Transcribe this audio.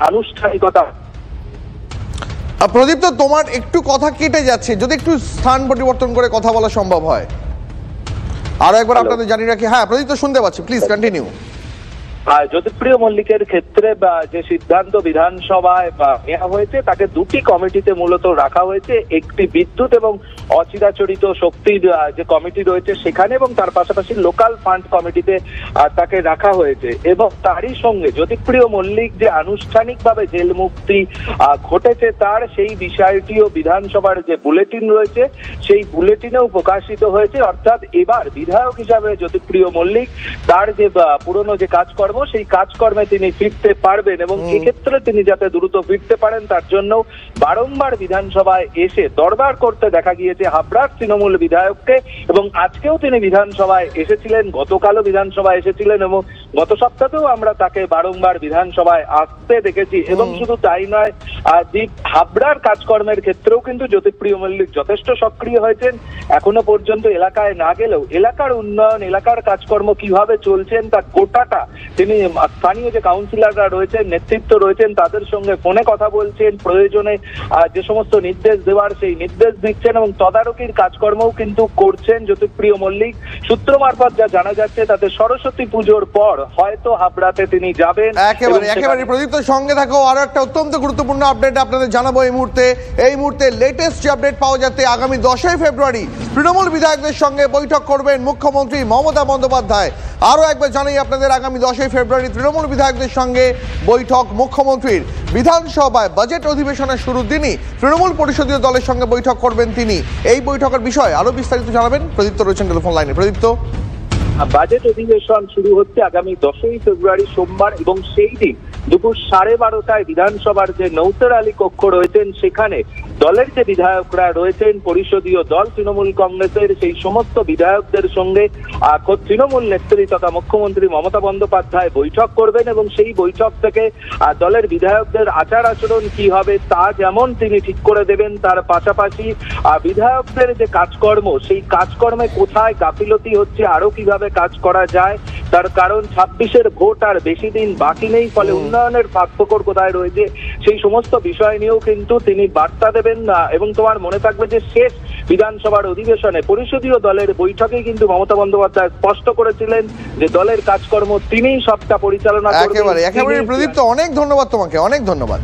আনুষ্ঠানিকতা। প্রদীপ্ত, তোমার একটু কথা কেটে যাচ্ছে, যদি একটু স্থান পরিবর্তন করে কথা বলা সম্ভব হয়। আরো একবার আপনাদের জানিয়ে রাখি। হ্যাঁ প্রদীপ্ত, শুনতে পাচ্ছি, প্লিজ কন্টিনিউ। জ্যোতিপ্রিয় মল্লিকের ক্ষেত্রে যে সিদ্ধান্ত বিধানসভায় নেওয়া হয়েছে তাকে দুটি কমিটিতে মূলত রাখা হয়েছে, একটি বিদ্যুৎ এবং অচিরাচরিত শক্তির যে কমিটি রয়েছে সেখানে, এবং তার পাশাপাশি লোকাল ফান্ড কমিটিতে তাকে রাখা হয়েছে। এবং তারই সঙ্গে জ্যোতিপ্রিয় মল্লিক যে আনুষ্ঠানিকভাবে জেল মুক্তি ঘটেছে তার সেই বিষয়টিও বিধানসভার যে বুলেটিন রয়েছে সেই বুলেটিনেও প্রকাশিত হয়েছে। অর্থাৎ এবার বিধায়ক হিসাবে জ্যোতিপ্রিয় মল্লিক তার যে পুরনো যে কাজকর্ম সেই কাজকর্মে তিনি ফিরতে পারবেন, এবং এক্ষেত্রে তিনি যাতে দ্রুত ফিরতে পারেন তার জন্য বারংবার বিধানসভায় এসে দরবার করতে দেখা গিয়েছে হাবড়ার তৃণমূল বিধায়ককে। এবং আজকেও তিনি বিধানসভায় এসেছিলেন, গতকালও বিধানসভায় এসেছিলেন, এবং গত সপ্তাহেও আমরা তাকে বারংবার বিধানসভায় আসতে দেখেছি। এবং শুধু তাই নয়, হাবড়ার কাজকর্মের ক্ষেত্রেও কিন্তু জ্যোতিপ্রিয় মল্লিক যথেষ্ট সক্রিয় হয়েছেন। এখনো পর্যন্ত এলাকায় না গেলেও এলাকার উন্নয়ন, এলাকার কাজকর্ম কিভাবে চলছেন তা গোটাটা তিনি স্থানীয় যে কাউন্সিলররা রয়েছেন, নেতৃত্ব রয়েছেন, তাদের সঙ্গে ফোনে কথা বলছেন, প্রয়োজনে যে সমস্ত নির্দেশ দেওয়ার সেই নির্দেশ দিচ্ছেন, এবং তদারকির কাজকর্মও কিন্তু করছেন জ্যোতিপ্রিয় মল্লিক। সূত্র মারফত যা জানা যাচ্ছে তাতে সরস্বতী পুজোর পর হয়তো হাবড়াতে তিনি যাবেন। একেবারে প্রদীপ্ত, সঙ্গে থাকো। আরো একটা অত্যন্ত গুরুত্বপূর্ণ আপডেট আপনাদের জানাবো এই মুহূর্তে লেটেস্ট যে আপডেট পাওয়া যাচ্ছে, আগামী 10ই ফেব্রুয়ারি তৃণমূল বিধায়কদের সঙ্গে বৈঠক করবেন মুখ্যমন্ত্রী মমতা বন্দ্যোপাধ্যায়। আরো একবার জানাই আপনাদের, আগামী 10ই ফেব্রুয়ারি তৃণমূল বিধায়কদের সঙ্গে বৈঠক মুখ্যমন্ত্রীর। বিধানসভায় বাজেট অধিবেশনের শুরুর দিনই তৃণমূল পরিষদীয় দলের সঙ্গে বৈঠক করবেন তিনি। এই বৈঠকের বিষয়ে আরো বিস্তারিত জানাবেন প্রদীপ্ত, রয়েছেন টেলিফোন লাইনে। প্রদীপ্ত, বাজেট অধিবেশন শুরু হচ্ছে আগামী 10ই ফেব্রুয়ারি সোমবার, এবং সেই দিন দুপুর 12:30টায় বিধানসভার যে নৌসার আলী কক্ষ রয়েছেন সেখানে দলের যে বিধায়করা রয়েছেন, পরিষদীয় দল তৃণমূল কংগ্রেসের সেই সমস্ত বিধায়কদের সঙ্গে তৃণমূল নেত্রী তথা মুখ্যমন্ত্রী মমতা বন্দ্যোপাধ্যায় বৈঠক করবেন। এবং সেই বৈঠক থেকে দলের বিধায়কদের আচার আচরণ কি হবে তা যেমন তিনি ঠিক করে দেবেন, তার পাশাপাশি বিধায়কদের যে কাজকর্ম সেই কাজকর্মে কোথায় গাফিলতি হচ্ছে, আরো কিভাবে কাজ করা যায়, তার কারণ 26-এর ভোট আর বেশি দিন বাকি নেই, ফলে উন্নয়নের ফাঁকফোকর কোথায় রয়েছে সেই সমস্ত বিষয় নিয়েও কিন্তু তিনি বার্তা দেবেন। এবং তোমার মনে থাকবে যে শেষ বিধানসভার অধিবেশনে পরিষদীয় দলের বৈঠকেই কিন্তু মমতা বন্দ্যোপাধ্যায় স্পষ্ট করেছিলেন যে দলের কাজকর্ম তিনিই সবটা পরিচালনা করবেন। একেবারে প্রদীপ্ত, অনেক ধন্যবাদ তোমাকে, অনেক ধন্যবাদ।